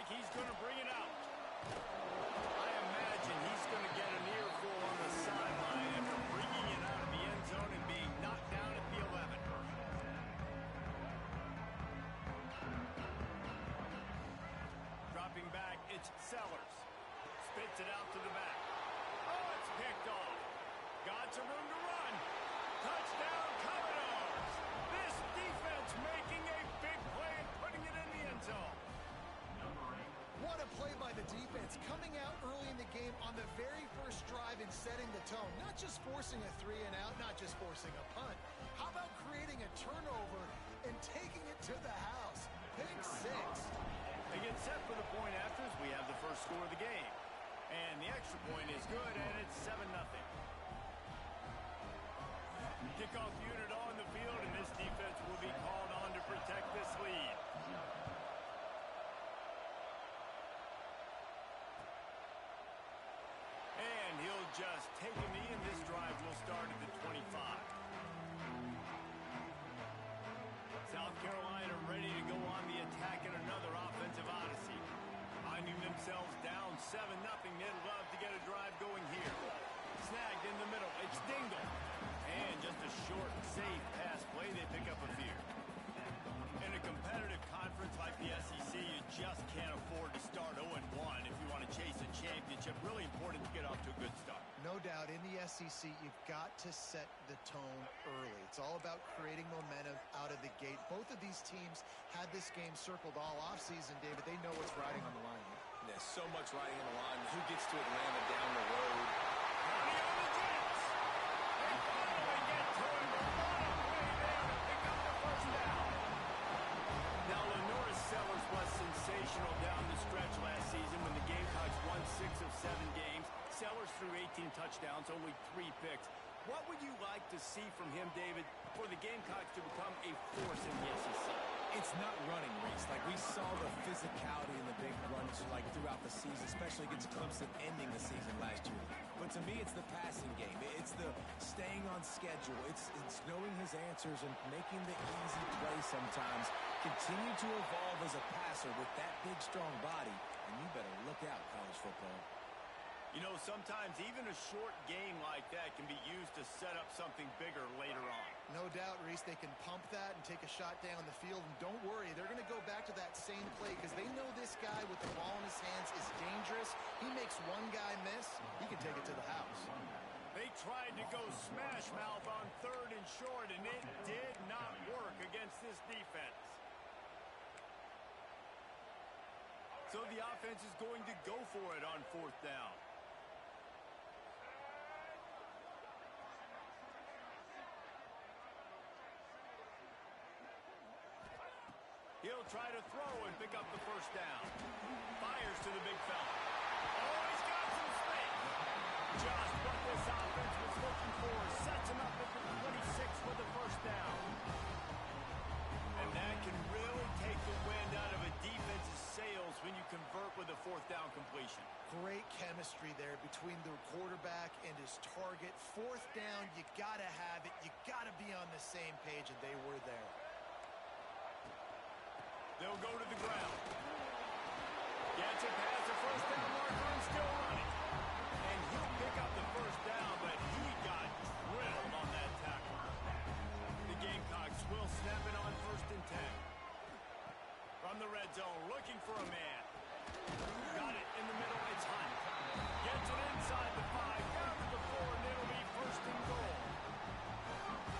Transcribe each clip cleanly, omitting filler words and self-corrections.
like he's going to bring it out. I imagine he's going to get an earful on the sideline after bringing it out of the end zone and being knocked down at the 11. Dropping back, it's Sellers. Spits it out to the back. Oh, it's picked off. Got some room to run. Touchdown, Commodores! This defense making a big play and putting it in the end zone. What a play by the defense, coming out early in the game on the very first drive and setting the tone. Not just forcing a 3-and-out, not just forcing a punt. How about creating a turnover and taking it to the house? Pick 6. They get set for the point afters. We have the first score of the game. And the extra point is good, and it's 7-0. Kickoff unit on the field, and this defense will be called on to protect this lead. And he'll just take a knee, and this drive will start at the 25. South Carolina ready to go on the attack in another offensive odyssey. Finding themselves down 7-0, they'd love to get a drive going here. Snagged in the middle, it's Dingle. And just a short, safe pass play, they pick up a few. In a competitive conference like the SEC, you just can't afford to start 0-1 if you want to chase a championship. Really important to get off to a good start. No doubt, in the SEC, you've got to set the tone early. It's all about creating momentum out of the gate. Both of these teams had this game circled all offseason, David. They know what's riding on the line here. There's so much riding on the line. Who gets to Atlanta down the road? Money on the blitz. They finally get to him. What a play there to pick up the first down. Now, Lenore's Sellers was sensational down the stretch last season when the Gamecocks won 6 of 7 games. Sellers threw 18 touchdowns, only 3 picks. What would you like to see from him, David, for the Gamecocks to become a force in the SEC? It's not running, Reese. Like, we saw the physicality in the big runs like throughout the season, especially against Clemson ending the season last year. But to me, it's the passing game. It's the staying on schedule. It's knowing his answers and making the easy play sometimes. Continue to evolve as a passer with that big, strong body. And you better look out, college football. You know, sometimes even a short game like that can be used to set up something bigger later on. No doubt, Reese, they can pump that and take a shot down the field. And don't worry, they're going to go back to that same play because they know this guy with the ball in his hands is dangerous. He makes one guy miss, he can take it to the house. They tried to go smash mouth on 3rd and short, and it did not work against this defense. So the offense is going to go for it on 4th down. He'll try to throw and pick up the first down. Fires to the big fella. Oh, he's got some space. Just what this offense was looking for. Sets him up at the 26 for the first down. And that can really take the wind out of a defense's sails when you convert with a 4th down completion. Great chemistry there between the quarterback and his target. 4th down, you got to have it. You got to be on the same page, and they were there. They'll go to the ground. Gets it past the first down marker and still running. And he'll pick up the first down, but he got drilled on that tackle. The Gamecocks will snap it on 1st and 10. From the red zone, looking for a man. Got it in the middle, it's Hunt. Gets it inside the 5, down to the 4, and it'll be 1st and goal.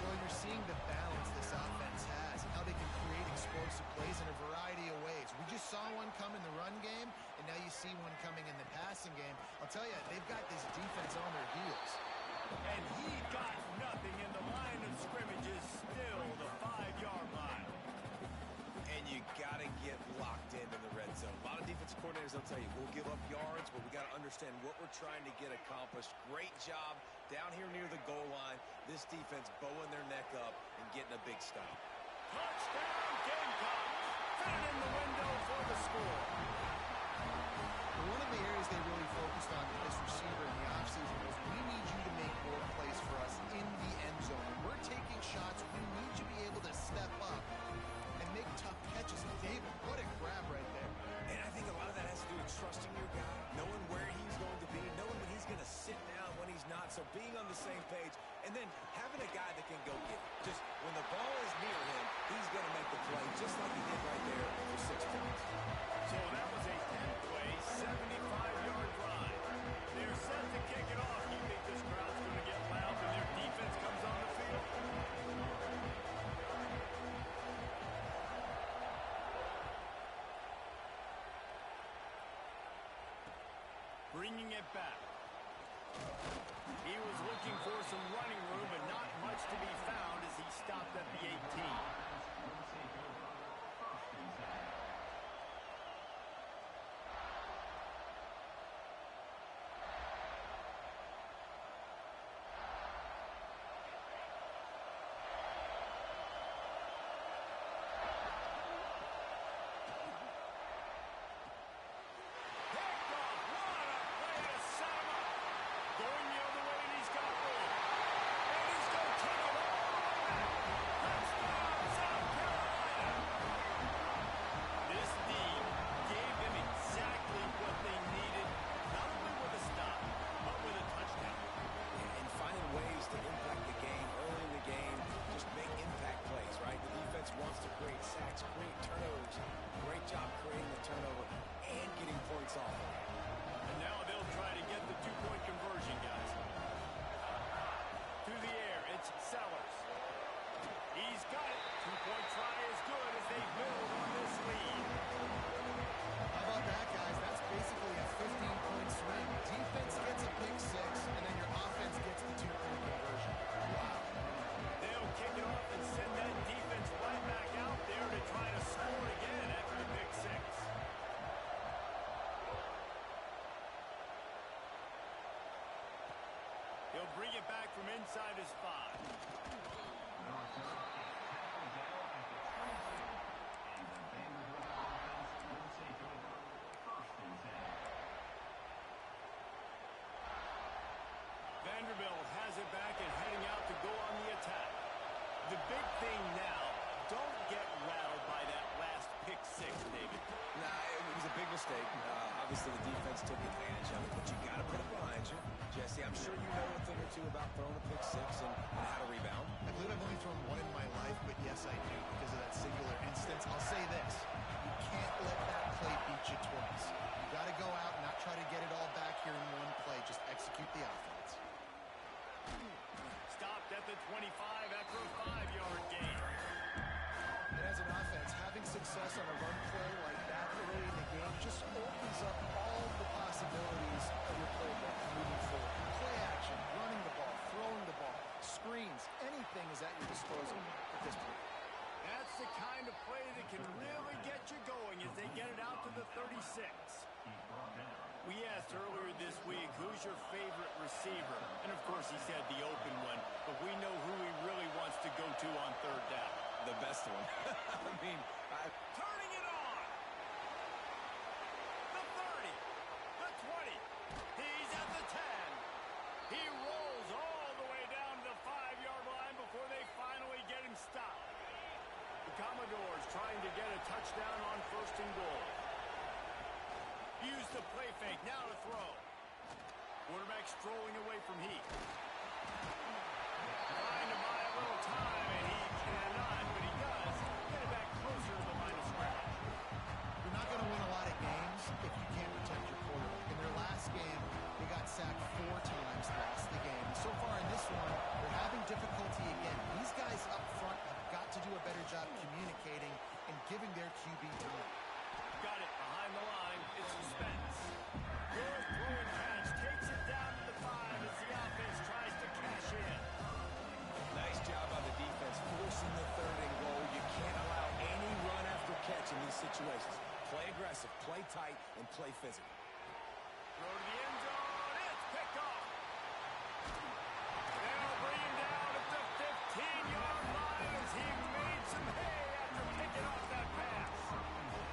Well, you're seeing the balance this offense has, how they can create explosive plays in a variety of ways. We just saw one come in the run game, and now you see one coming in the passing game. I'll tell you, they've got this defense on their heels. And he got nothing, in the line of scrimmage is still the 5-yard line. And you got to get locked in the red zone. A lot of defensive coordinators, they'll tell you, we'll give up yards, but we got to understand what we're trying to get accomplished. Great job down here near the goal line. This defense bowing their neck up and getting a big stop. Touchdown, Gamecocks! Fit it in the window for the score. One of the areas they really focused on with this receiver in the offseason was we need you to make more plays for us in the end zone. When we're taking shots, we need you to be able to step up and make tough catches. And David, what a grab right there. And I think a lot of that So being on the same page and then having a guy that can go get it. Just when the ball is near him, he's going to make the play just like he did right there for 6 points. So that was a 10-play, 75-yard drive. They're set to kick it off. You think this crowd's going to get loud when their defense comes on the field? Bringing it back. He was looking for some running room, but not much to be found as he stopped at the 18. Wants to create sacks, create turnovers. Great job creating the turnover and getting points off. And now they'll try to get the two-point conversion, guys. Through the air, it's Sellers. He's got it. Two-point try is good as they build on this lead. How about that, guys? That's basically a 15-point swing. Defense gets a pick six, and then your offense gets the two-point conversion. Wow. They'll kick it off and send that defense right back out there to try to score again after the pick six. He'll bring it back from inside his 5. Vanderbilt has it back and heading out to go on the attack. The big thing now, don't get rattled by that last pick six, David. Nah, it was a big mistake. Obviously, the defense took advantage of it, but you got to put it behind you. Jesse, I'm sure you know a thing or two about throwing a pick six and how to rebound. I believe I've only thrown one in my life, but yes, I do because of that singular instance. I'll say this. You can't let that play beat you twice. You got to go out and not try to get it all back here in one play. Just execute the offense. Stopped at the 25 after a 5-yard gain. And as an offense, having success on a run play like that early in the game just opens up all the possibilities of your playbook moving forward. Play action, running the ball, throwing the ball, screens, anything is at your disposal at this point. That's the kind of play that can really get you going as they get it out to the 36. We asked earlier this week, who's your favorite receiver? And of course he said the open one, but we know who he really wants to go to on third down. The best one. I mean, turning it on. The 30, the 20. He's at the 10. He rolls all the way down to the 5-yard line before they finally get him stopped. The Commodores trying to get a touchdown on 1st and goal. Use the play fake, now to throw. Quarterback strolling away from Heath. Trying to buy a little time, and he cannot, but he does get it back closer to the line of scrimmage. You're not going to win a lot of games if you can't protect your quarterback. In their last game, they got sacked 4 times, lost the game. So far in this one, they're having difficulty again. These guys up front have got to do a better job communicating and giving their QB time. Got it behind the line. It's suspense. Good throw and catch. Takes it down to the 5 as the offense tries to cash in. nice job by the defense forcing the 3rd and goal. You can't allow any run after catch in these situations. Play aggressive, play tight, and play physical. Throw to the end zone. It's picked off. They'll bring him down at the 15-yard line as he made some hay after picking off that pass.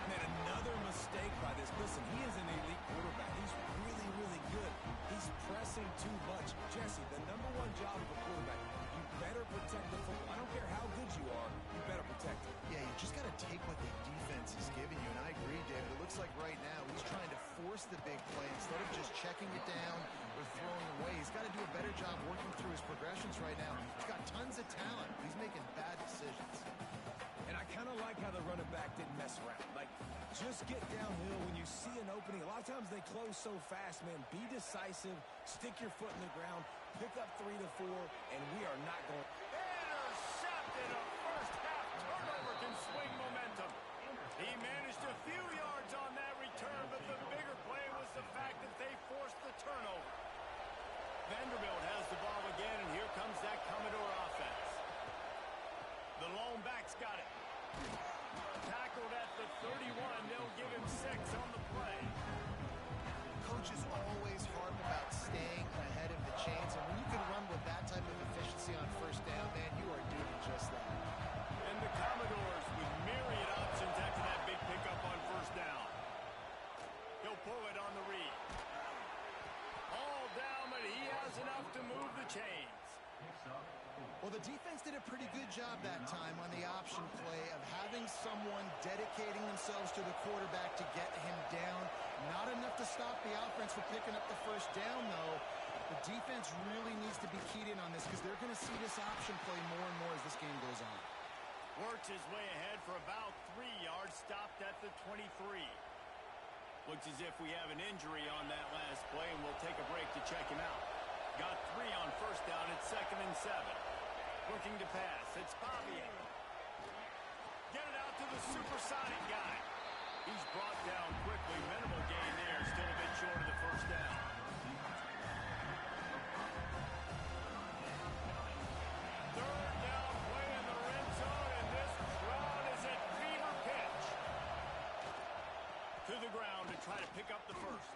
Man, another mistake by this. Listen, he is an elite quarterback. He's really, really good. He's pressing too much. Jesse, the #1 job of a quarterback, you better protect the football. I don't care how good you are, you better protect it. Yeah, you just got to take what the defense is giving you. And I agree, David. It looks like right now he's trying to force the big play instead of just checking it down or throwing away. He's he's got to do a better job working through his progressions right now. He's got tons of talent. He's making bad decisions. And I kind of like how the running back didn't mess around. Like, just get downhill when you see an opening. A lot of times they close so fast, man. Be decisive, stick your foot in the ground, pick up 3 to 4, and we are not going. Intercepted. A first-half turnover can swing momentum. He managed a few yards on that return, but the bigger play was the fact that they forced the turnover. Vanderbilt has the ball again, and here comes that Commodore offense. The lone back's got it. Tackled at the 31. They'll give him 6 on the play. Coaches always harp about staying ahead of the chains, and when you can run with that type of efficiency on first down, man, you are doing just that. And the Commodores with myriad options after that big pickup on first down. He'll pull it on the read. All down, but he has enough to move the chains. Well, the defense did a pretty good job that time on the option play of having someone dedicating themselves to the quarterback to get him down. Not enough to stop the offense from picking up the first down, though. The defense really needs to be keyed in on this because they're going to see this option play more and more as this game goes on. Works his way ahead for about 3 yards, stopped at the 23. Looks as if we have an injury on that last play, and we'll take a break to check him out. Got 3 on first down. It's 2nd and 7. Looking to pass. It's Bobby. Get it out to the supersonic guy. He's brought down quickly. Minimal gain there. Still a bit short of the first down. Third down play in the red zone, and this crowd is at fever pitch. To the ground to try to pick up the first.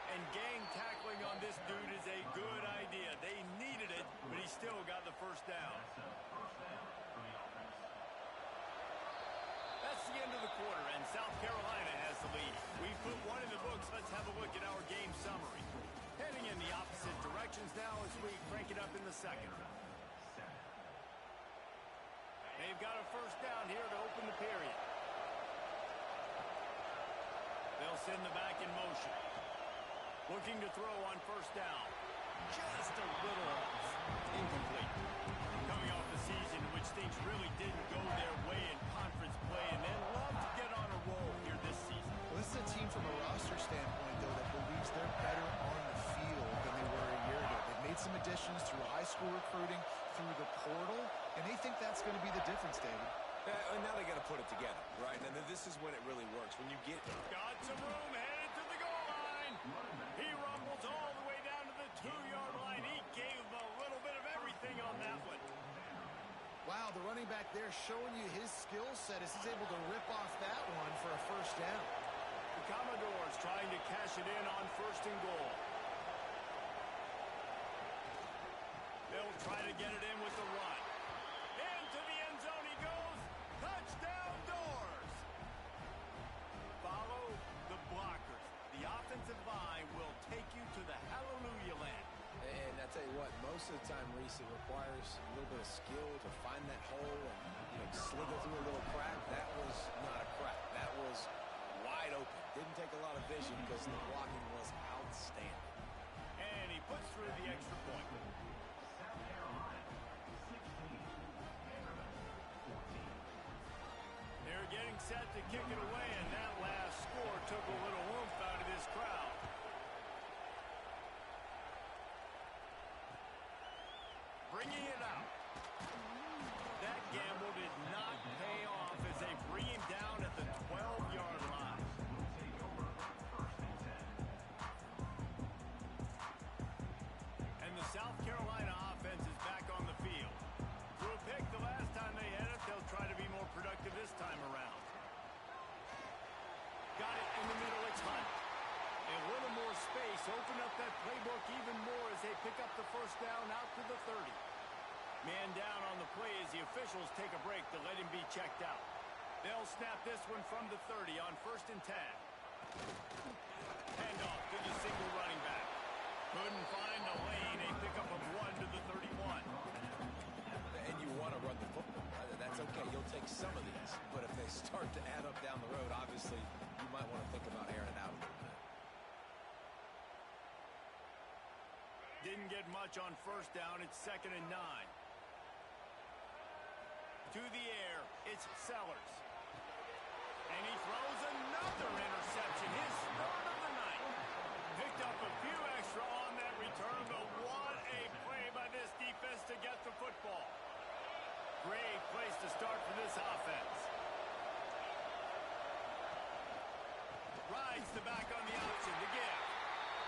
And gang tackling on this dude is a good idea. They needed it, but he still got the first down. That's the end of the quarter, and South Carolina has the lead. We've put one in the books. Let's have a look at our game summary. Heading in the opposite directions now as we crank it up in the second. They've got a first down here to open the period. They'll send the back in motion. Looking to throw on first down. Just a little off. Incomplete. Coming off a season in which things really didn't go their way in conference play, and then love to get on a roll here this season. Well, this is a team from a roster standpoint, though, that believes they're better on the field than they were a year ago. They've made some additions through high school recruiting, through the portal, and they think that's going to be the difference, David. And now they got to put it together, right? And this is when it really works. When you get... Got some room, headed to the goal line. He rumbles all the way down to the 2-yard line. He gave a little bit of everything on that one. Wow, the running back there showing you his skill set as he's able to rip off that one for a first down. The Commodores trying to cash it in on 1st and goal. They'll try to get it in with the run. Into the end zone he goes. Touchdown Doors. Follow the blockers. The offensive line will take you to the hallelujah land. And I tell you what, most of the time, Reese, it requires a little bit of skill to find that hole and slither through a little crack. That was not a crack. That was wide open. Didn't take a lot of vision because the blocking was outstanding. And he puts through the extra point. They're getting set to kick it away, and that last score took a little oomph out of this crowd. Bringing it out. That gamble did not pay off as they bring him down at the 12-yard line. And the South Carolina offense is back on the field. Threw a pick the last time they had it. They'll try to be more productive this time around. Got it in the middle. It's Hunt. A little more space. Open up that playbook even more as they pick up the first down out to the 30. Man down on the play as the officials take a break to let him be checked out. They'll snap this one from the 30 on 1st and 10. Handoff to the single running back. Couldn't find a lane. A pickup of 1 to the 31. And you want to run the football. That's okay. You'll take some of these. But if they start to add up down the road, obviously, you might want to think about airing it out a little bit. Didn't get much on first down. It's 2nd and 9. To the air, it's Sellers. And he throws another interception, his third of the night. Picked up a few extra on that return, but what a play by this defense to get the football. Great place to start for this offense. Rides the back on the option to give.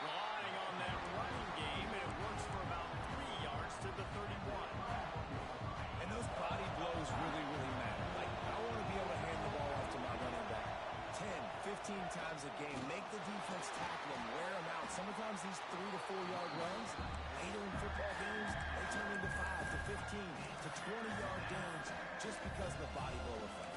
Relying on that running game, and it works for about 3 yards to the 31. And those body blows really, really matter. Like, I want to be able to hand the ball off to my running back 10, 15 times a game. Make the defense tackle them, wear them out. Sometimes these 3 to 4 yard runs, later in football games, they turn into 5 to 15 to 20 yard gains just because of the body blow effect.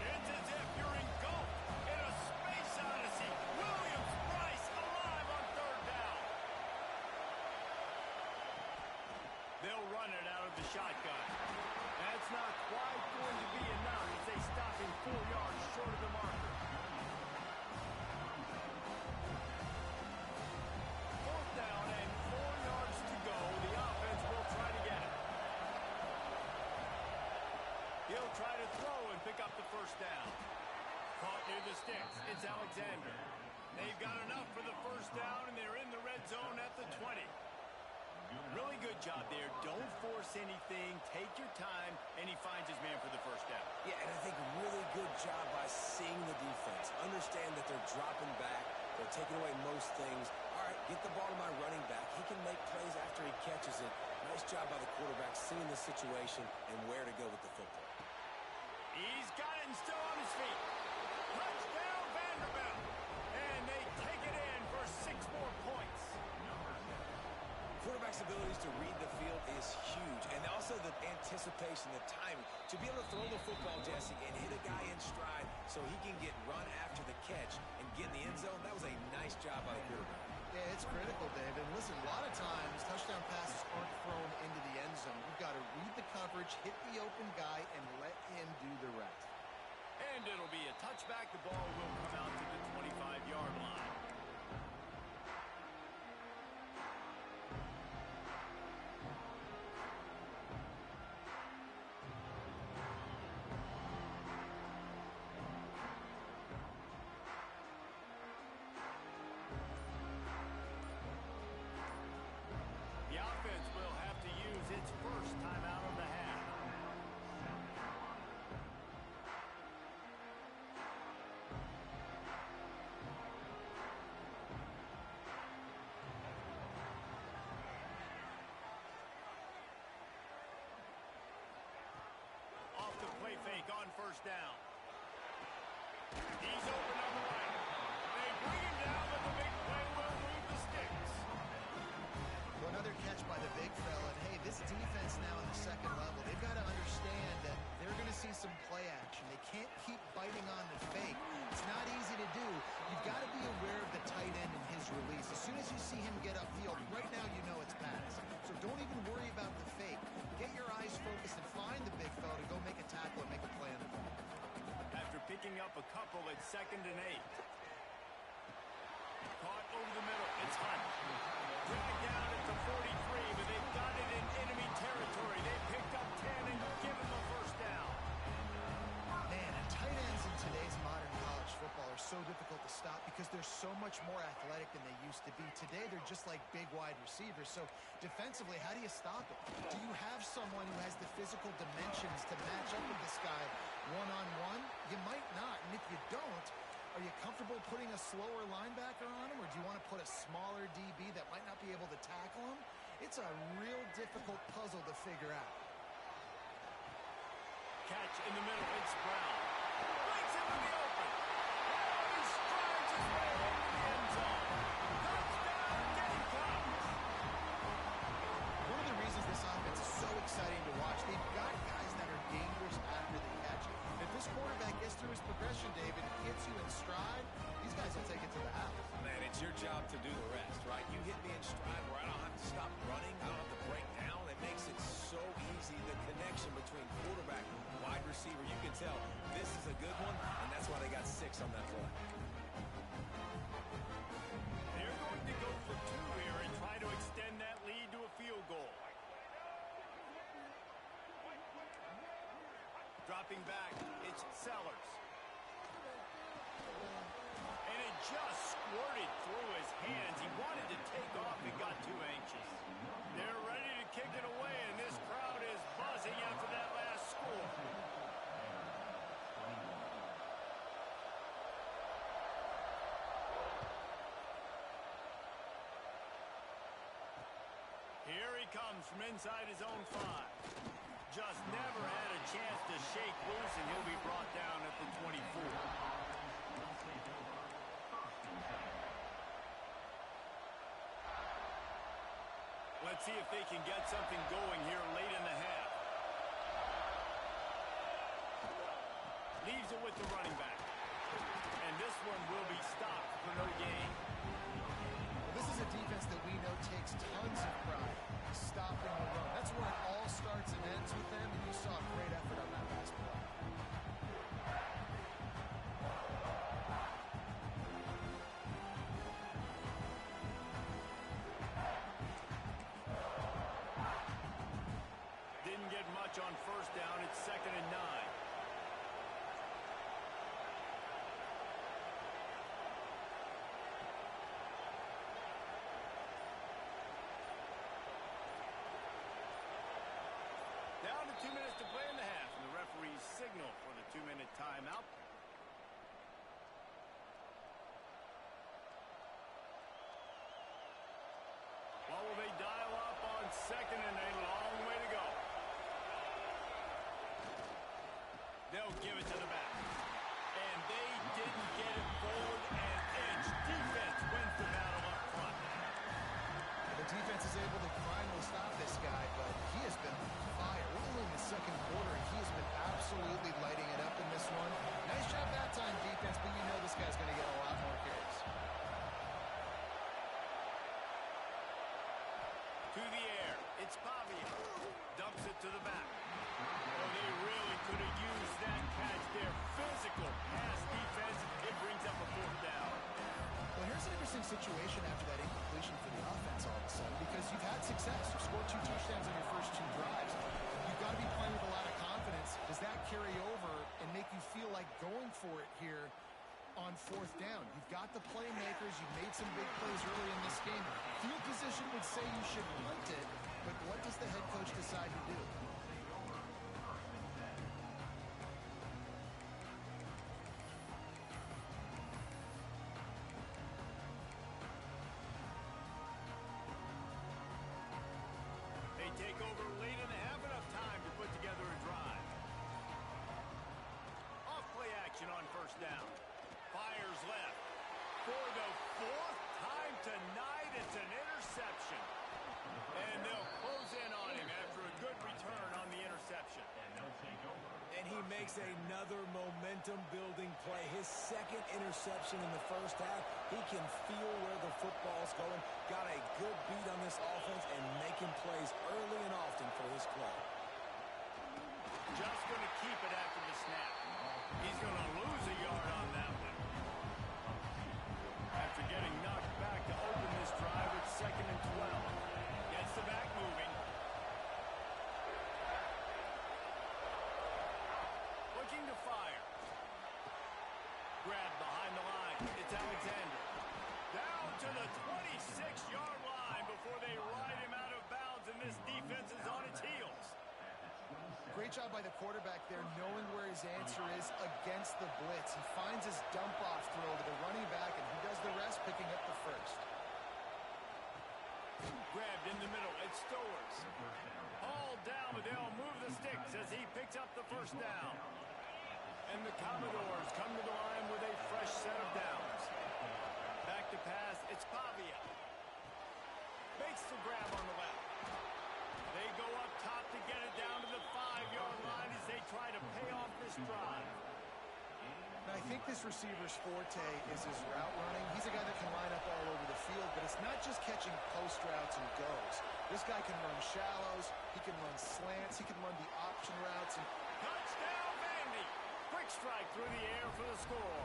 It's as if you're engulfed in a space odyssey. Williams-Brice alive on 3rd down. They'll run it out of the shotgun. That's not quite going to be enough as they stop him 4 yards short of the marker. 4th down and 4 yards to go. The offense will try to get it. He'll try to throw and pick up the 1st down. Caught near the sticks. It's Alexander. They've got enough for the 1st down, and they're in the red zone at the 20. Really good job there. Don't force anything. Take your time, and he finds his man for the 1st down. Yeah, and I think really good job by seeing the defense. Understand that they're dropping back. They're taking away most things. All right, get the ball to my running back. He can make plays after he catches it. Nice job by the quarterback seeing the situation and where to go with the football. He's got it and still on his feet. Touchdown, Vanderbilt. And they take it in for 6 more points. Quarterback's abilities to read the field is huge, and also the anticipation, the timing. To be able to throw the football, Jesse, and hit a guy in stride so he can get run after the catch and get in the end zone, that was a nice job by the quarterback. Yeah, it's critical, David. Listen, a lot of times touchdown passes aren't thrown into the end zone. You've got to read the coverage, hit the open guy, and let him do the rest. And it'll be a touchback. The ball will come out to the 25-yard line. The offense will have to use its 1st timeout of the half. Off the play fake on 1st down. He's open on the right. They bring him down, but the big play will move the sticks. Well, another catch by the big fella. And hey, this defense now in the 2nd level, they've got to understand that they're going to see some play action. They can't keep biting on the fake. It's not easy to do. You've got to be aware of the tight end and his release. As soon as you see him get upfield, right now you know it's pass. So don't even worry about the fake. Get your eyes focused and find the big fella to go make a tackle and make a play on the ball. After picking up a couple at 2nd and 8. Caught over the middle. It's Hunt. Dragged down at the 43, but they've got it in enemy territory. They picked up 10 and given the 1st down. Man, and tight ends in today's modern college football are so difficult to stop because they're so much more athletic than they used to be. Today, they're just like big wide receivers. So defensively, how do you stop it? Do you have someone who has the physical dimensions to match up with this guy one-on-one? You might not. And if you don't, are you comfortable putting a slower linebacker on him, or do you want to put a smaller DB that might not be able to tackle him? It's a real difficult puzzle to figure out. Catch in the middle. It's Brown. Breaks into the open. Oh, he strides his way into the end zone. Touchdown, Gamecocks. One of the reasons this offense is so exciting to watch, they've got guys that are dangerous after the catch. If this quarterback gets through his progression, David, hits you in stride, these guys will take it to the house. Man, it's your job to do the rest, right? You hit me in stride where I don't have to stop running. I don't have to break down. It makes it so easy. The connection between quarterback and wide receiver, you can tell this is a good one, and that's why they got 6 on that play. They're going to go for 2 Dropping back, it's Sellers. And it just squirted through his hands. He wanted to take off and got too anxious. They're ready to kick it away, and this crowd is buzzing after that last score. Here he comes from inside his own 5. Just never had a chance to shake loose, and he'll be brought down at the 24. Let's see if they can get something going here late in the half. Leaves it with the running back. And this one will be stopped for no gain. This is a defense that we know takes tons of pride stopping the run. That's where it all starts and ends with them, and you saw a great effort on that last play. Didn't get much on first down. It's 2nd and 9. Down to 2 minutes to play in the half, and the referees signal for the 2-minute timeout. What will they dial up on 2nd and a long way to go? They'll give it to the back. And they didn't get it forward an inch. Defense wins the battle up front. The defense is able to finally stop this guy, but he has been on fire. We're only in the 2nd quarter, and he has been absolutely lighting it up in this one. Nice job that time, defense, but you know this guy's going to get a lot more carries. To the air. It's Pavia. Dumps it to the back. Oh, they really could have used that catch there. Physical pass defense. It brings up a 4th down. Well, here's an interesting situation after that incompletion for the offense all of a sudden, because you've had success. You've scored 2 touchdowns on your first 2 drives. You've got to be playing with a lot of confidence. Does that carry over and make you feel like going for it here on 4th down? You've got the playmakers. You've made some big plays early in this game. Field position would say you should punt it, but what does the head coach decide to do? They take over late in the half, enough time to put together a drive. Off play action on 1st down. Fires left. For the 4th time tonight, it's an interception. And they'll close in on him after a good return on the interception. And he makes another momentum-building play. His 2nd interception in the first half. He can feel where the football's going. Got a good beat on this offense and making plays early and often for his club. Just going to keep it after the snap. He's going to lose a yard on that one. After getting knocked back to open this drive, it's 2nd and 12. Gets the back moving. Looking to fire. Grabbed behind the line. It's Alexander. Down to the 26-yard line before they ride him out of bounds, and this defense is on its heels. Great job by the quarterback there, knowing where his answer is against the blitz. He finds his dump-off throw to the running back, and he does the rest, picking up the first. Grabbed in the middle. It's Stowers. All down, but they'll move the sticks as he picks up the 1st down. And the Commodores come to the line with a fresh set of downs. Back to pass. It's Pavia. Makes the grab on the left. They go up top to get it down to the 5-yard line as they try to pay off this drive. Now, I think this receiver's forte is his route running. He's a guy that can line up all over the field, but it's not just catching post routes and goes. This guy can run shallows, he can run slants, he can run the option routes. And touchdown, Vandy! Quick strike through the air for the score.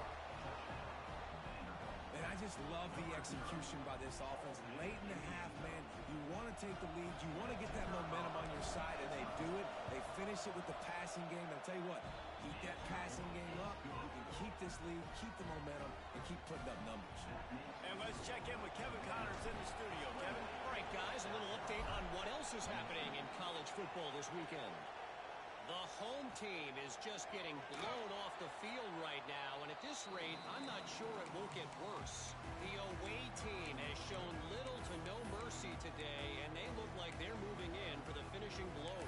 And I just love the execution by this offense. Late in the half, man, you want to take the lead. You want to get that momentum on your side, and they do it. They finish it with the passing game. And I'll tell you what, keep that passing game up. You can keep this lead, keep the momentum, and keep putting up numbers. And let's check in with Kevin Connors in the studio. Kevin? All right, guys, a little update on what else is happening in college football this weekend. The home team is just getting blown off the field right now, and at this rate, I'm not sure it won't get worse. The away team has shown little to no mercy today, and they look like they're moving in for the finishing blow.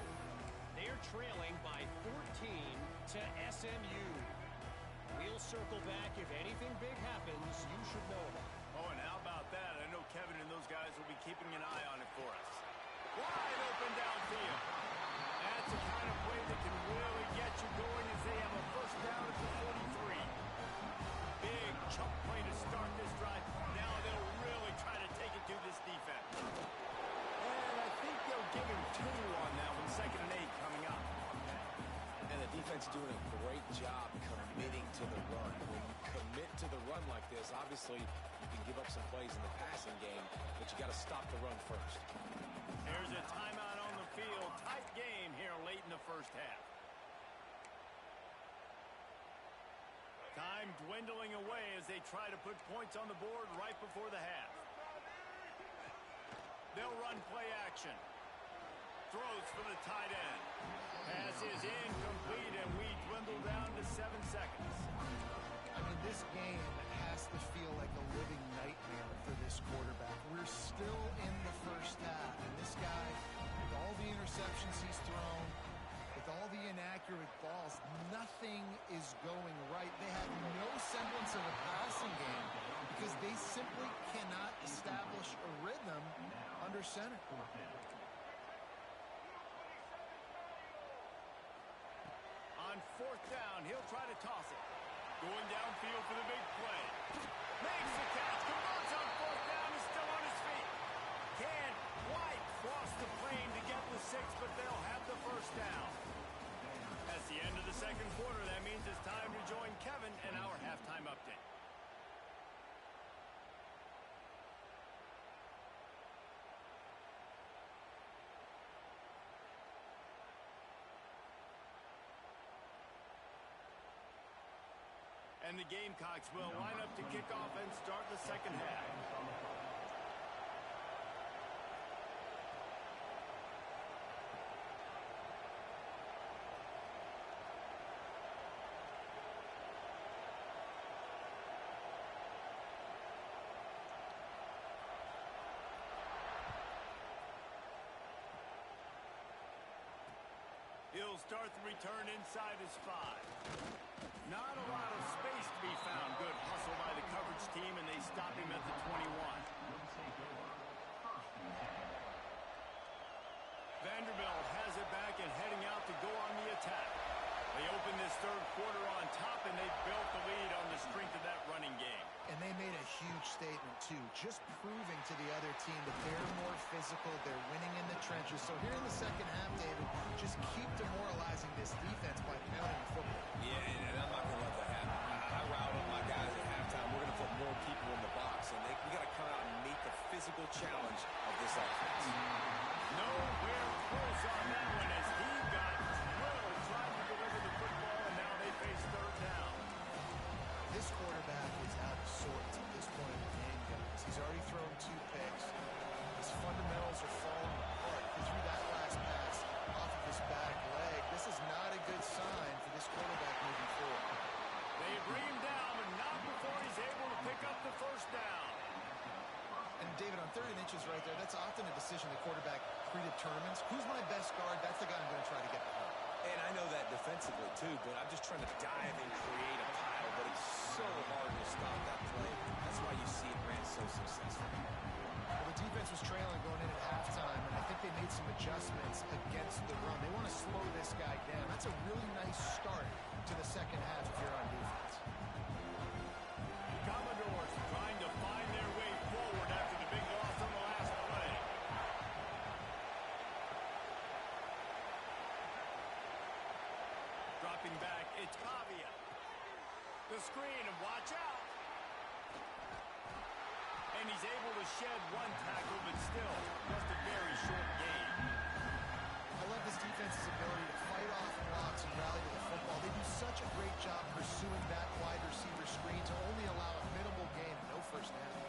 They're trailing by 14 to SMU. We'll circle back if anything big happens. You should know about it. Oh, and how about that? I know Kevin and those guys will be keeping an eye on it for us. Wide open downfield. That's the kind of play that can really get you going as they have a first down at the 43. Big chunk play to start this drive. Now they'll really try to take it to this defense. And I think they'll give him 2 on that one. 2nd and 8 coming up. And the defense doing a great job committing to the run. When you commit to the run like this, obviously you can give up some plays in the passing game, but you got to stop the run first. There's a timeout on the field. Tight game here late in the first half. Time dwindling away as they try to put points on the board right before the half. They'll run play action. Throws for the tight end. Pass is incomplete, and we dwindle down to 7 seconds. I mean, this game has to feel like a living nightmare for this quarterback. We're still in the first half, and this guy, with all the interceptions he's thrown, with all the inaccurate balls, nothing is going right. They have no semblance of a passing game because they simply cannot establish a rhythm under center. On 4th down, he'll try to toss it. Going downfield for the big play. Makes the catch, converts on 4th down, is still on his feet. Can't quite cross the plane to get the 6, but they'll have the first down. That's the end of the second quarter. That means it's time to join Kevin and our halftime update. And the Gamecocks will line up to kick off and start the second half. He'll start the return inside his 5. Not a lot of space to be found. Good hustle by the coverage team, and they stop him at the 21. Vanderbilt has it back and heading out to go on the attack. They open this third quarter on top, and they built the lead on the strength of that running game. And they made a huge statement, too, just proving to the other team that they're more physical, they're winning in the trenches. So here in the second half, David, just keep demoralizing this defense by pounding the football. Yeah, and I'm not going to let that happen. I routed my guys at halftime. We're going to put more people in the box, and we got to come out and meet the physical challenge of this offense. Nowhere close on that one as he got drilled trying to deliver the football, and now they face 3rd down. This quarterback is out of sorts at this point in the game, guys. He's already thrown 2 picks. His fundamentals are falling apart. He threw that last pass off of his back leg. This is not a good sign for this quarterback moving forward. They bring him down, but not before he's able to pick up the first down. And David, on 3rd and inches right there, that's often a decision the quarterback predetermines. Who's my best guard? That's the guy I'm going to try to get behind. And I know that defensively, too, but I'm just trying to dive and create a pile, but it's so hard to stop that play. That's why you see it ran so successfully. Well, the defense was trailing going in at halftime, and I think they made some adjustments against the run. They want to slow this guy down. That's a really nice start to the second half if you're on defense. The Commodores trying to find their way forward after the big loss on the last play. Dropping back, it's Pavia. The screen, and watch out. shed one tackle, but still just a very short game. I love this defense's ability to fight off blocks and rally to the football. They do such a great job pursuing that wide receiver screen to only allow a minimal gain and no first down.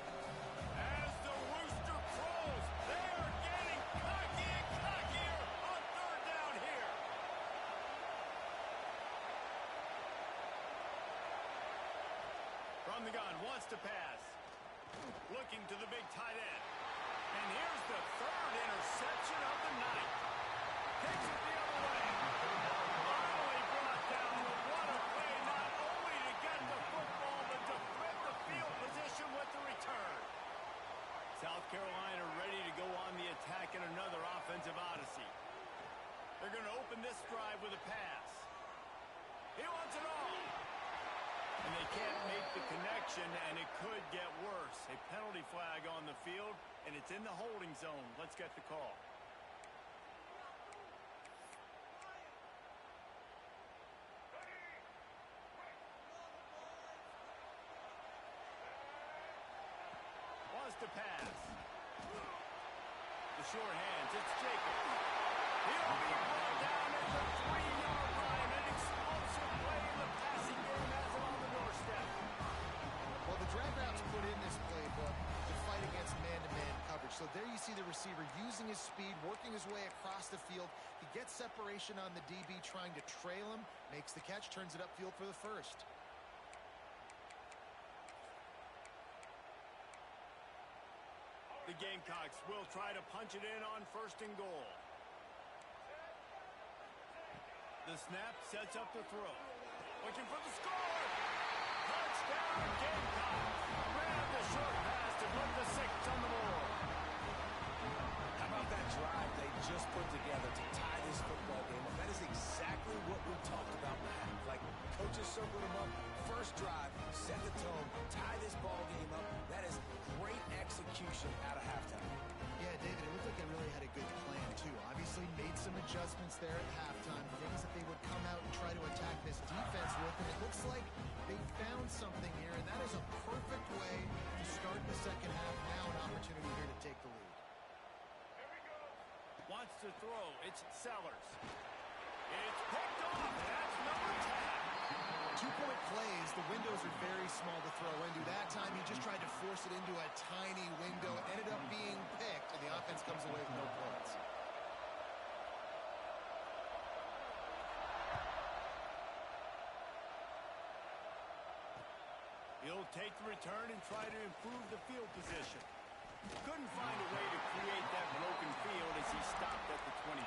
As the rooster crows, they are getting cocky and cockier on third down here. From the gun, wants to pass. Looking to the big tight end. And here's the third interception of the night. Takes it the other way. Finally brought down. What a play, not only to get the football, but to flip the field position with the return. South Carolina ready to go on the attack in another offensive odyssey. They're going to open this drive with a pass. He wants it all. And they can't make the connection, and it could get worse. A penalty flag on the field, and it's in the holding zone. Let's get the call. Wants to pass. The short hands, it's Jacobs. He'll be brought down at the 3-yard line. An explosive play in the passing game has him on the doorstep. Well, the drag routes put in this playbook to fight against man-to-man coverage. So there you see the receiver using his speed, working his way across the field. He gets separation on the DB, trying to trail him, makes the catch, turns it upfield for the first. The Gamecocks will try to punch it in on first and goal. The snap sets up the throw. Looking for the score. Touchdown, Gamecocks. Ran the short pass to put the 6 on the board. How about that drive they just put together to tie this football game up? That is exactly what we talked about in the half. Like, coaches circled them up. First drive, set the tone, tie this ball game up. That is great execution out of halftime. Yeah, David, it looked like they really had a good plan, too. Obviously made some adjustments there at halftime, things that they would come out and try to attack this defense with, and it looks like they found something here, and that is a perfect way to start the second half. Now an opportunity here to take the lead. Wants to throw. It's Sellers. It's picked off. That's number 10. 2-point plays, the windows are very small to throw into. That time he just tried to force it into a tiny window, ended up being picked, and the offense comes away with no points. He'll take the return and try to improve the field position. Couldn't find a way to create that broken field as he stopped at the 25.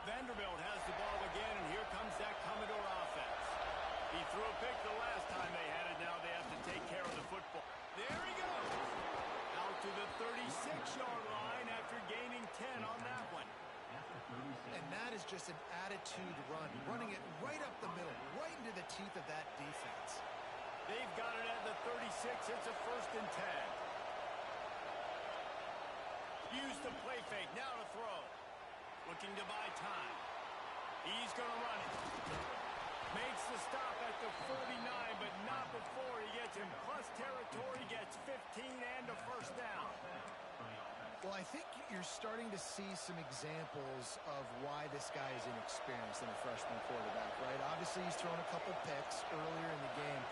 Vanderbilt has the ball again, and here comes that Commodore offense. He threw a pick the last time they had it. Now they have to take care of the football. There he goes. Out to the 36-yard line after gaining 10 on that one. And that is just an attitude run, running it right up the middle, right into the teeth of that defense. They've got it at the 36. It's a 1st and 10. Use the play fake. Now to throw. Looking to buy time. He's going to run it. Makes the stop at the 49, but not before he gets in plus territory, gets 15 and a first down. Well, I think you're starting to see some examples of why this guy is inexperienced in a freshman quarterback, right? Obviously, he's thrown a couple picks earlier in the game.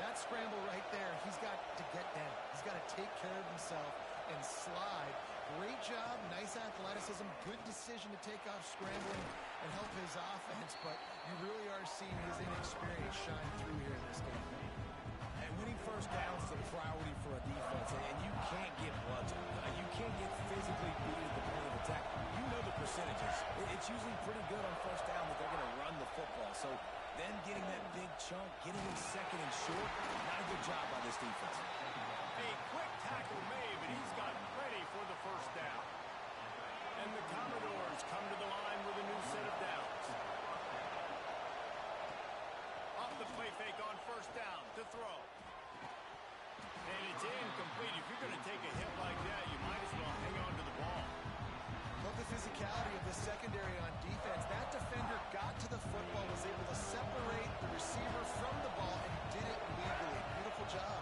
That scramble right there, he's got to get down. He's got to take care of himself and slide. Great job, nice athleticism, good decision to take off scrambling and help his offense, but you really are seeing his inexperience shine through here in this game. And winning first downs is a priority for a defense, and you can't get bludgeoned. You can't get physically beat at the point of attack. You know the percentages. It's usually pretty good on first down that they're going to run the football. So then getting that big chunk, getting in second and short, not a good job by this defense. A quick tackle made, but he's got plenty for the first down. And the Commodores come to the line with a new set of downs. Off the play fake on first down to throw. physicality of the secondary on defense. That defender got to the football, was able to separate the receiver from the ball, and he did it legally. Beautiful job.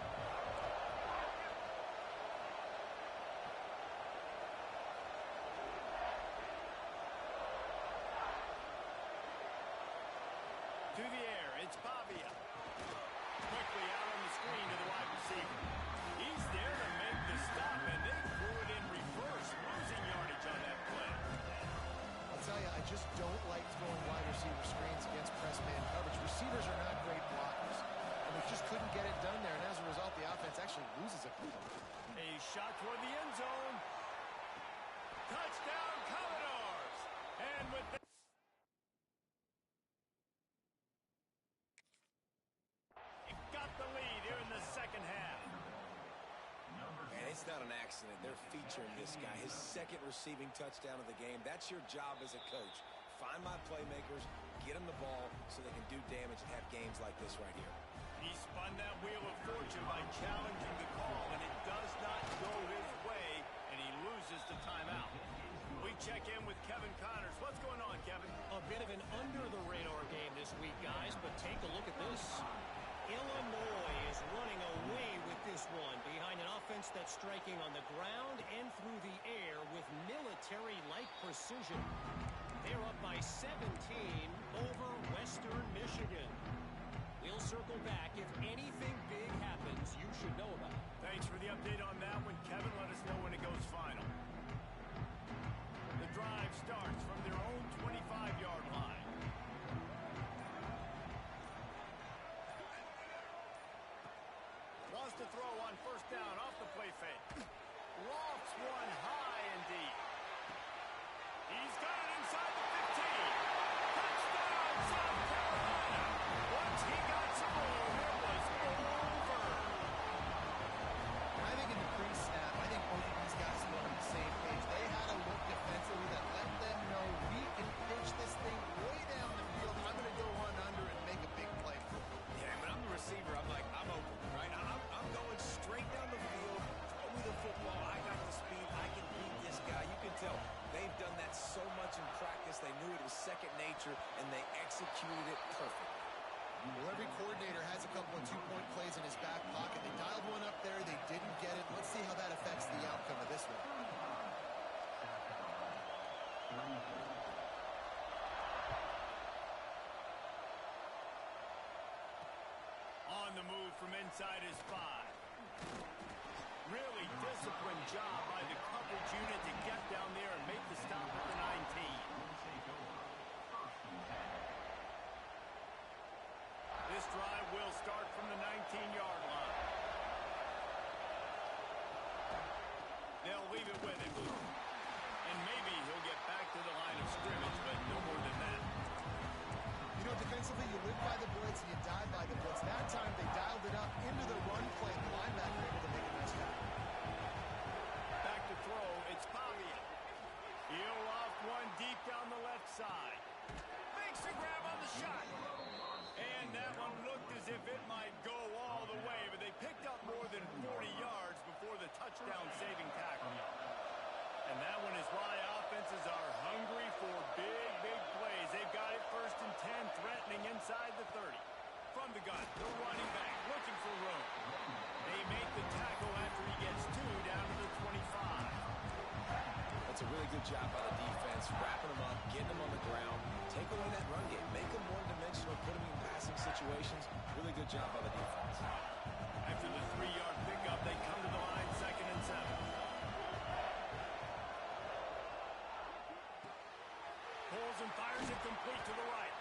To the air, it's Pavia. Quickly out on the screen to the wide receiver. He's there to make the stop, and they threw it in reverse, losing yardage on that play. I'll tell you, I just don't like throwing wide receiver screens against press man coverage. Receivers are not great blockers, and they just couldn't get it done there, and as a result, the offense actually loses it. A shot toward the end zone. Touchdown, Commodores! And with that, got the lead here in the second half. And it's not an accident. They're featuring this guy. His second receiving touchdown of the game. That's your job as a coach. Find my playmakers, get them the ball so they can do damage and have games like this right here. He spun that wheel of fortune by challenging the call, and it does not go his way, and he loses the timeout. We check in with Kevin Connors. What's going on, Kevin? A bit of an under-the-radar game this week, guys, but take a look at this. Illinois is running away with this one behind an offense that's striking on the ground and through the air with military-like precision. They're up by 17 over Western Michigan. We'll circle back. If anything big happens, you should know about it. Thanks for the update on that one, Kevin. Let us know when it goes final. The drive starts from their own 25-yard line. Wants to throw on first down off the play fake. Lofts one high and deep. He's got it inside the 15. Touchdown, South Carolina. Once he got some room, it was over. I think in the pre-snap, I think both of these guys were on the same page. They had a look defensively that let them know we can pitch this thing way down the field. I'm going to go on under and make a big play. Yeah, when I'm the receiver, I'm like, I'm open, right? I'm going straight down the field. Throw me the football. I got the speed. I can beat this guy. You can tell they've done that so much in practice. They knew it was second nature, and they executed it perfectly. Well, every coordinator has a couple of two-point plays in his back pocket. They dialed one up there. They didn't get it. Let's see how that affects the outcome of this one. On the move from inside his 5. Really disciplined job by the coverage unit to get down there and make the stop at the 19. This drive will start from the 19-yard line. They'll leave it with him. And maybe he'll get back to the line of scrimmage, but no more than that. You know, defensively, you live by the blitz and you die by the blitz. That time, they dialed it up into the run play. The linebacker able to make a nice stop. Back to throw, it's Pavia. He'll loft one deep down the left side. Makes the grab on the shot. And that one looked as if it might go all the way, but they picked up more than 40 yards before the touchdown-saving tackle. And that one is why offenses are hungry for big, big plays. They've got it 1st and 10, threatening inside the 30. From the gun, the running back looking for room. They make the tackle after he gets 2 down to the 25. That's a really good job by the defense, wrapping them up, getting them on the ground, take away that run game, make them one-dimensional, put them in passing situations. Really good job by the defense. After the 3-yard pickup, they come to the line 2nd and 7. Pulls and fires it complete to the right.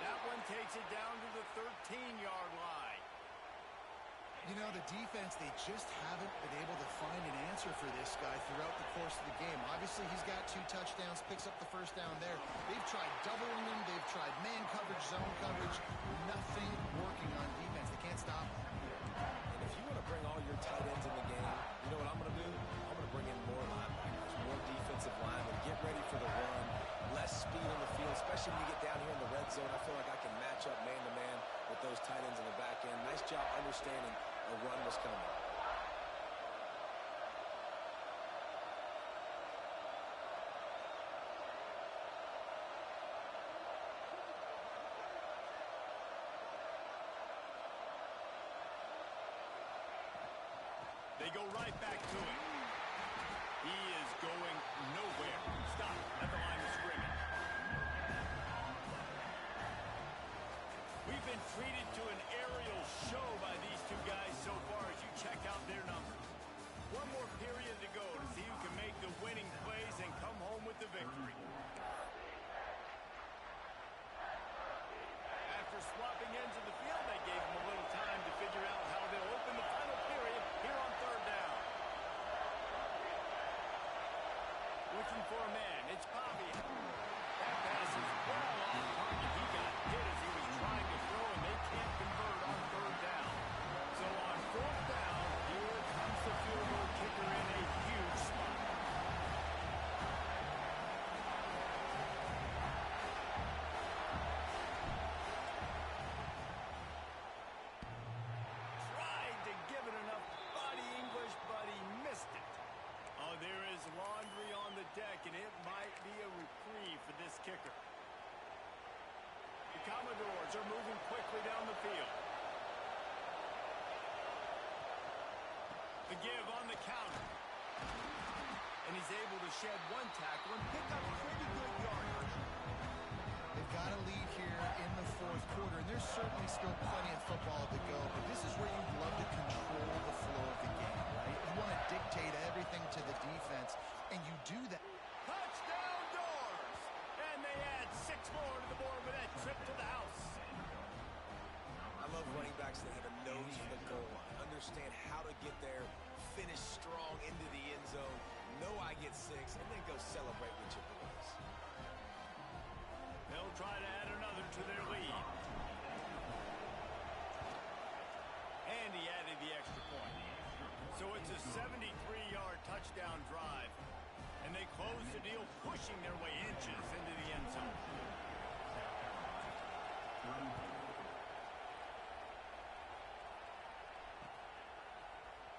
That one takes it down to the 13-yard line. You know, the defense, they just haven't been able to find an answer for this guy throughout the course of the game. Obviously, he's got 2 touchdowns, picks up the first down there. They've tried doubling him. They've tried man coverage, zone coverage. Nothing working on defense. They can't stop him. And if you want to bring all your tight ends in the game, you know what I'm going to do? I'm going to bring in more linebackers, more defensive linemen, get ready for the run, less speed on the field, especially when you get down here in the red zone. I feel like I can match up man-to-man with those tight ends in the back end. Nice job understanding a run was coming. They go right back to it. He is going nowhere. Stop at the line of scrimmage. We've been treated to an aerial show by these two guys so far as you check out their numbers. One more period to go to see who can make the winning plays and come home with the victory. After swapping ends of the field, they gave them a little time to figure out how they'll open the final period here on third down. Looking for a man. It's Bobby. That pass is well off target. He got hit as he was trying to throw, and they can't convert on third down. So on fourth down, here comes the field goal kicker in a huge spot. Tried to give it enough body English, but he missed it. Oh, there is laundry on the deck, and it might be a reprieve for this kicker. The Commodores are moving quickly down the field. The give on the counter. And he's able to shed one tackle and pick up pretty good yardage. They've got a lead here in the fourth quarter, and there's certainly still plenty of football to go, but this is where you'd love to control the flow of the game, right? You want to dictate everything to the defense, and you do that. Touchdown Doors! And they add 6 more to the board with that trip to the house. I love running backs that have a nose for the goal line, understand how to get there, finish strong into the end zone, know I get 6, and then go celebrate with your boys. They'll try to add another to their lead. And he added the extra point. So it's a 73-yard touchdown drive. And they close the deal, pushing their way inches into the end zone.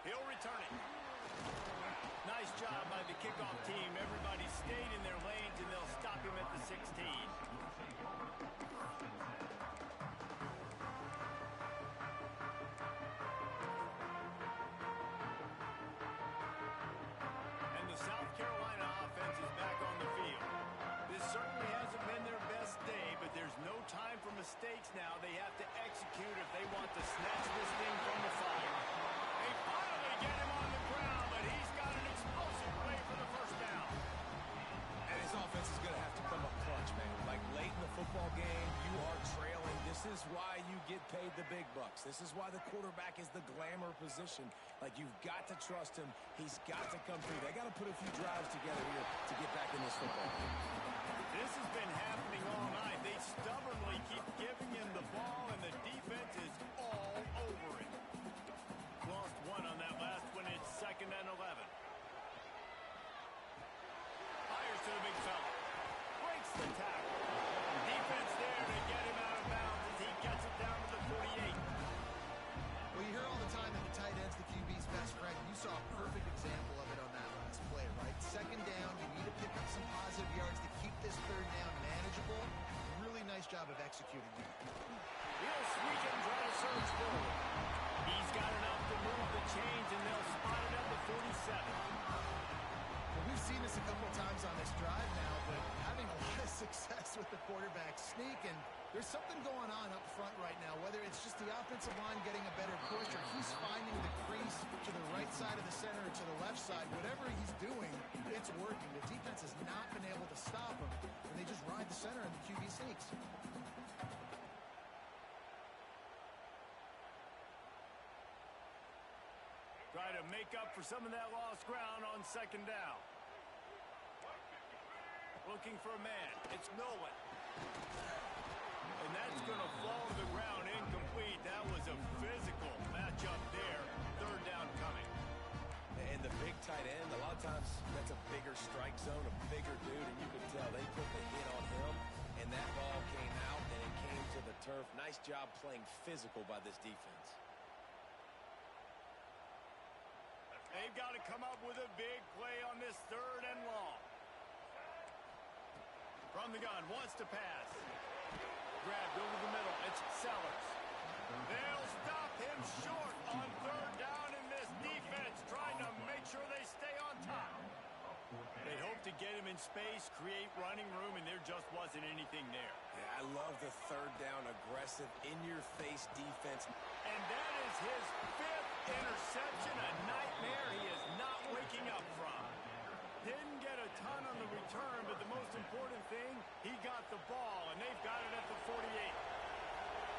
He'll return it. Nice job by the kickoff team. Everybody stayed in their lanes, and they'll stop him at the 16. And the South Carolina offense is back on the field. This certainly hasn't been their best day, but there's no time for mistakes now. They have to execute if they want to snatch this thing from the fire. They finally get him on the ground, but he's got an explosive play for the first down. And his offense is going to have to come up clutch, man. Like late in the football game, you are trailing. This is why you get paid the big bucks. This is why the quarterback is the glamour position. Like, you've got to trust him. He's got to come through. They got to put a few drives together here to get back in this football game. This has been happening all night. They stubbornly keep giving him the ball, and the defense is all over it. Lost one on that last one. It's 2nd and 11. Fires to the big fella. Breaks the tackle. Defense there to get him out of bounds as he gets it down to the 48. Well, you hear all the time that the tight end's the QB's best friend. You saw a perfect example of it on that last play, right? 2nd down, you need to pick up some positive yards to keep this 3rd down manageable. Really nice job of executing it. He'll sneak and try to surge forward. He's got enough to move the chains, and they'll spot it at the 47. Well, we've seen this a couple times on this drive now, but having a lot of success with the quarterback sneak, and there's something going on up front right now, whether it's just the offensive line getting a better push or he's finding the crease to the right side of the center or to the left side. Whatever he's doing, it's working. The defense has not been able to stop him, and they just ride the center and the QB sneaks. Try to make up for some of that lost ground on 2nd down. Looking for a man. It's Nolan. And that's going to fall to the ground incomplete. That was a physical matchup there. 3rd down coming. And the big tight end, a lot of times that's a bigger strike zone, a bigger dude, and you can tell they put the hit on him, and that ball came out, and it came to the turf. Nice job playing physical by this defense. They've got to come up with a big play on this 3rd and long. From the gun, wants to pass. Grabbed over the middle. It's Sellers. They'll stop him short on 3rd down, and this defense to get him in space, create running room, and there just wasn't anything there. Yeah, I love the third down aggressive, in-your-face defense. And that is his 5th interception, a nightmare he is not waking up from. Didn't get a ton on the return, but the most important thing, he got the ball, and they've got it at the 48.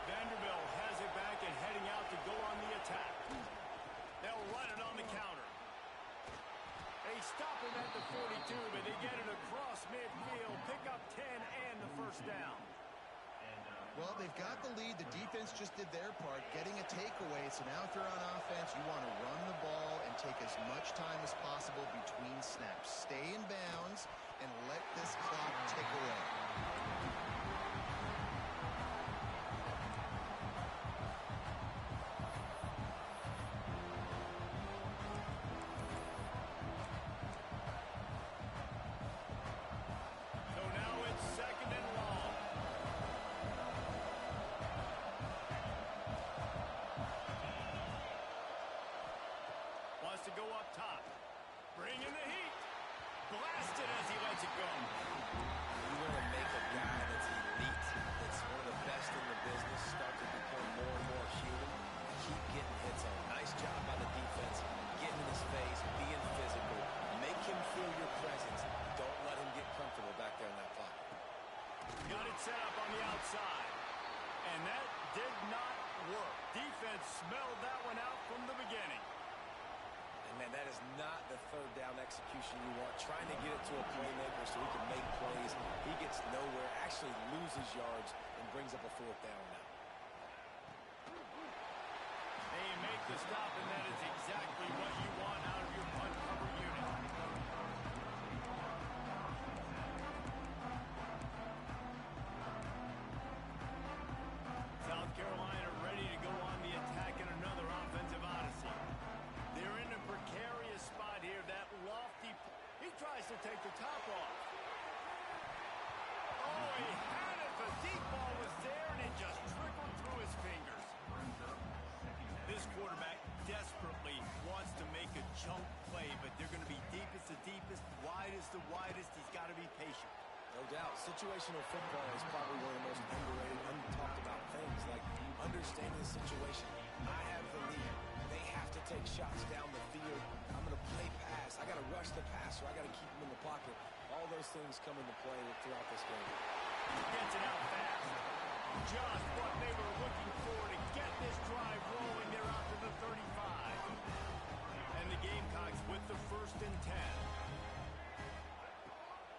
Vanderbilt has it back and heading out to go on the attack. They'll run it on the counter. They stop him at the 42, but they get it across midfield, pick up 10 and the first down. Well, they've got the lead. The defense just did their part, getting a takeaway. So now if you're on offense, you want to run the ball and take as much time as possible between snaps. Stay in bounds and let this clock tick away. To go up top. Bring in the heat. Blasted as he lets it go. You want to make a guy that's elite, that's one of the best in the business, start to become more and more human. Keep getting hits on. Nice job by the defense. Getting in his face, being physical. Make him feel your presence. Don't let him get comfortable back there in that pocket. Got it set up on the outside. And that did not work. Defense smelled that one out from the beginning. Man, that is not the third down execution you want. Trying to get it to a playmaker so he can make plays. He gets nowhere, actually loses yards, and brings up a 4th down now. They make the stop, and that is exactly what you want out of your punt cover unit. South Carolina ready to go on the attack in another offensive odyssey. They're in a precarious spot here. That lofty... He tries to take the top off. Oh, he had it. The deep ball was there, and it just trickled through his fingers. This quarterback desperately wants to make a chunk play, but they're going to be deepest to deepest, widest to widest. He's got to be patient. No doubt. Situational football is probably one of the most underrated, untalked about things, like understanding the situation. I have the lead. They have to take shots down the field. I'm going to play pass. I got to rush the passer. I got to keep him in the pocket. All those things come into play throughout this game. Gets it out fast. Just what they were looking for to get this drive rolling. They're out to the 35. And the Gamecocks with the 1st and 10.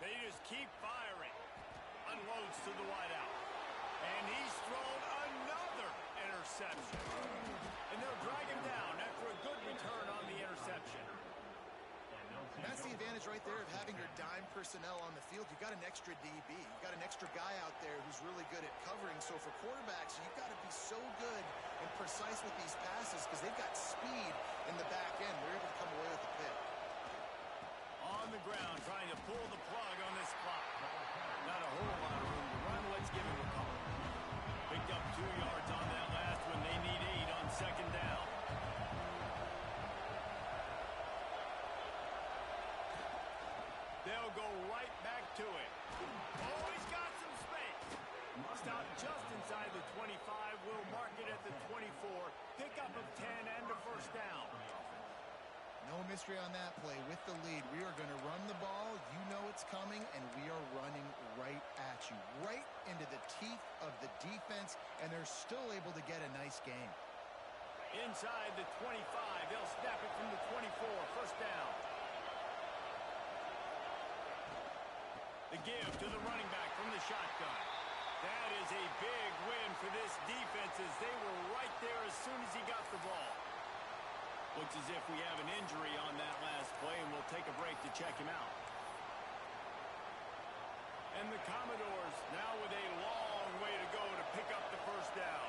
They just keep firing. Unloads to the wideout. And he's thrown another interception. And they'll drag him down after a good return on the interception. That's the advantage right there of having your dime personnel on the field. You've got an extra DB. You've got an extra guy out there who's really good at covering. So for quarterbacks, you've got to be so good and precise with these passes because they've got speed in the back end. They're able to come away with the pick. On the ground, trying to pull the plug on this clock. Not a whole lot of room to run. Let's give him a call. Picked up 2 yards on that last one. They need 8 on 2nd down. They'll go right back to it. Oh, he's got some space. Stop just inside the 25. We'll mark it at the 24. Pickup of 10 and a 1st down. No mystery on that play. With the lead, we are going to run the ball. You know it's coming, and we are running right at you. Right into the teeth of the defense, and they're still able to get a nice game. Inside the 25. They'll snap it from the 24. 1st down. The give to the running back from the shotgun. That is a big win for this defense as they were right there as soon as he got the ball. Looks as if we have an injury on that last play, and we'll take a break to check him out. And the Commodores now with a long way to go to pick up the 1st down.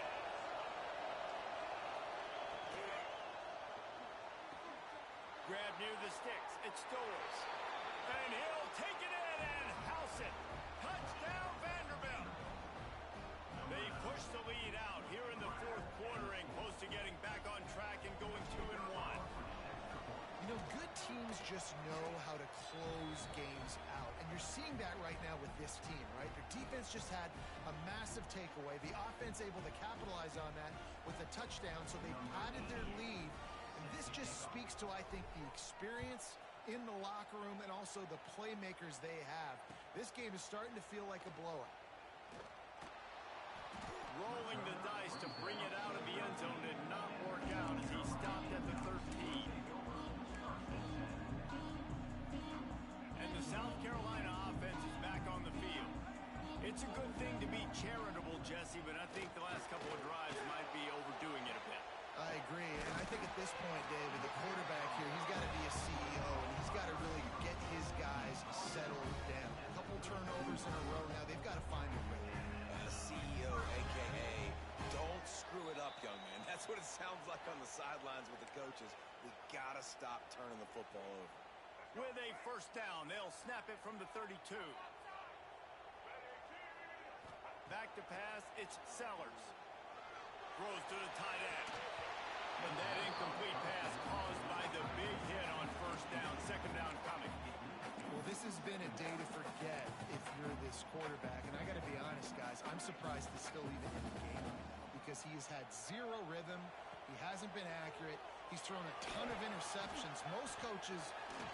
Grab near the sticks. It's Stowers. And he'll take it in and house it. Touchdown, Vanderbilt. They push the lead out here in the 4th quarter and close to getting back on track and going 2-1. You know, good teams just just know how to close games out. And you're seeing that right now with this team, right? Their defense just had a massive takeaway. The offense able to capitalize on that with a touchdown, so they padded their lead. And this just speaks to, I think, the experience in the locker room and also the playmakers they have. This game is starting to feel like a blowout. Rolling the dice to bring it out of the end zone did not work out as he stopped at the 13. And the South Carolina offense is back on the field. It's a good thing to be charitable, Jesse, but I think the last couple of drives might be overdoing it a bit. I agree, and I think at this point, David, the quarterback here, he's got to be a CEO, and he's got to really get his guys settled down. A couple turnovers in a row now, they've got to find a rhythm. CEO, a.k.a. don't screw it up, young man. That's what it sounds like on the sidelines with the coaches. We got to stop turning the football over. With a first down, they'll snap it from the 32. Back to pass, it's Sellers. Throws to the tight end. And that incomplete pass caused by the big hit on first down, second down coming. Well, this has been a day to forget if you're this quarterback. And I got to be honest, guys, I'm surprised he's still even in the game right now because he has had zero rhythm. He hasn't been accurate. He's thrown a ton of interceptions. Most coaches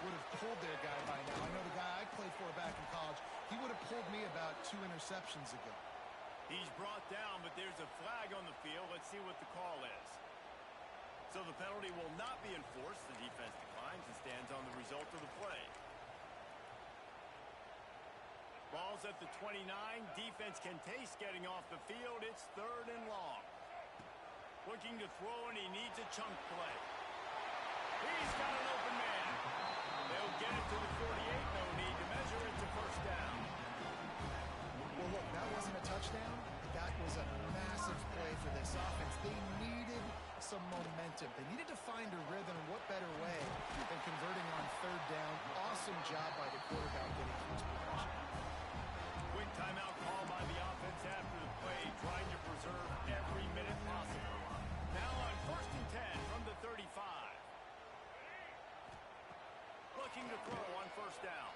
would have pulled their guy by now. I know the guy I played for back in college, he would have pulled me about 2 interceptions ago. He's brought down, but there's a flag on the field. Let's see what the call is. So the penalty will not be enforced. The defense declines and stands on the result of the play. Ball's at the 29. Defense can taste getting off the field. It's 3rd and long. Looking to throw, and he needs a chunk play. He's got an open man. They'll get it to the 48. No need to measure it to first down. Well, look, that wasn't a touchdown. That was a massive play for this offense. They needed some momentum. They needed to find a rhythm, and what better way than converting on 3rd down. Awesome job by the quarterback getting huge production. Quick timeout call by the offense after the play, trying to preserve every minute possible. Now on 1st and 10 from the 35. Looking to throw on first down.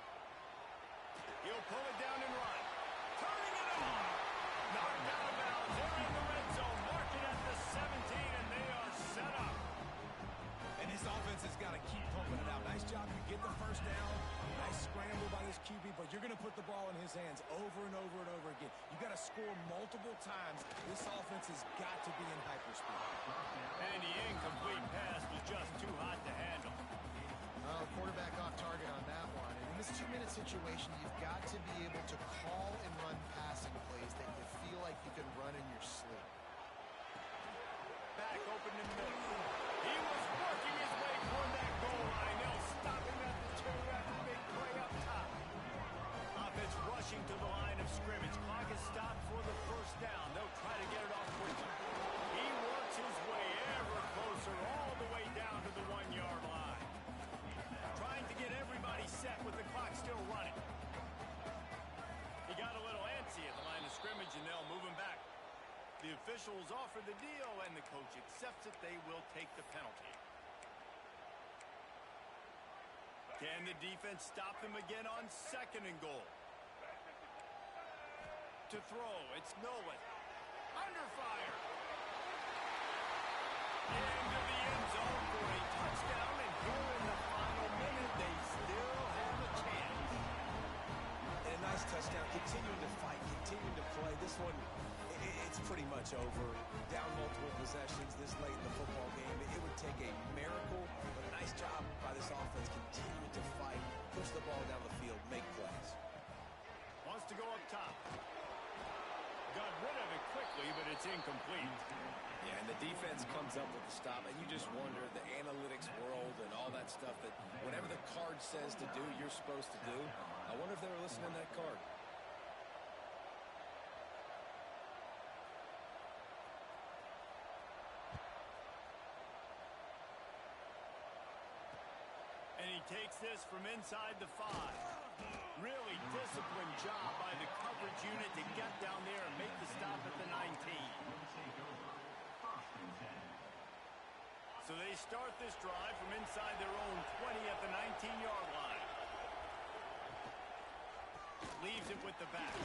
He'll pull it down and run. Turning it on. Knocked out of bounds. They're in the red zone. Mark it at the 17, and they are set up. And his offense has got to keep pumping it out. Nice job to get the first down. Nice scramble by this QB, but you're going to put the ball in his hands over and over and over again. You got to score multiple times. This offense has got to be in hyperspeed. And the incomplete pass was just too hot to handle. Quarterback off target on that one. And in this 2-minute situation, you've got to be able to call and run passing plays that you feel like you can run in your sleep. Back open in the middle. He was working his way toward that goal line. They'll stop him at the 2 after the big play up top. Offense rushing to the line of scrimmage. Clock is stopped for the first down. They'll try to get it off quickly. He works his way ever closer all the way down to the 1-yard line. Trying to get everybody set with the clock still running. He got a little antsy at the line of scrimmage, and they'll move him back. The officials offer the deal, and the coach accepts it. They will take the penalty. Can the defense stop him again on 2nd and goal? To throw, it's Nolan. Under fire. Into the end zone for a touchdown, and here in the final minute, they still have a chance. And a nice touchdown, continuing to fight, continuing to play. This one, it's pretty much over. Down multiple possessions this late in the football game. It would take a miracle, but a nice job by this offense continuing to fight, push the ball down the field, make plays. Wants to go up top. Got rid of it quickly, but it's incomplete. Yeah, and the defense comes up with the stop, and you just wonder, the analytics world and all that stuff, that whatever the card says to do, you're supposed to do. I wonder if they were listening to that card. And he takes this from inside the 5. Really disciplined job by the coverage unit to get down there and make the stop at the 19. So they start this drive from inside their own 20 at the 15-yard line. Leaves it with the back.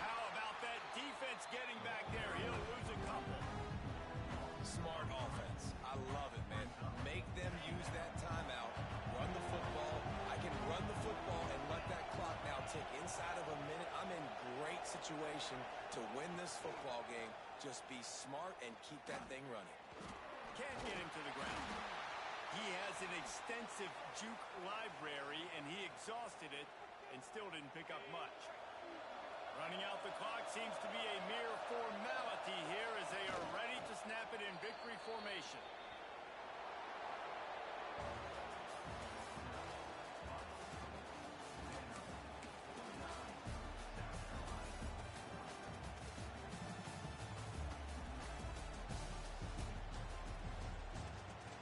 How about that defense getting back there? He'll lose a couple. Smart offense. I love it, man. Make them use that timeout. Run the football. I can run the football and let that clock now tick. Inside of a minute, I'm in great situation to win this football game. Just be smart and keep that thing running. Can't get him to the ground. He has an extensive juke library, and he exhausted it and still didn't pick up much. Running out the clock seems to be a mere formality here as they are ready to snap it in victory formation.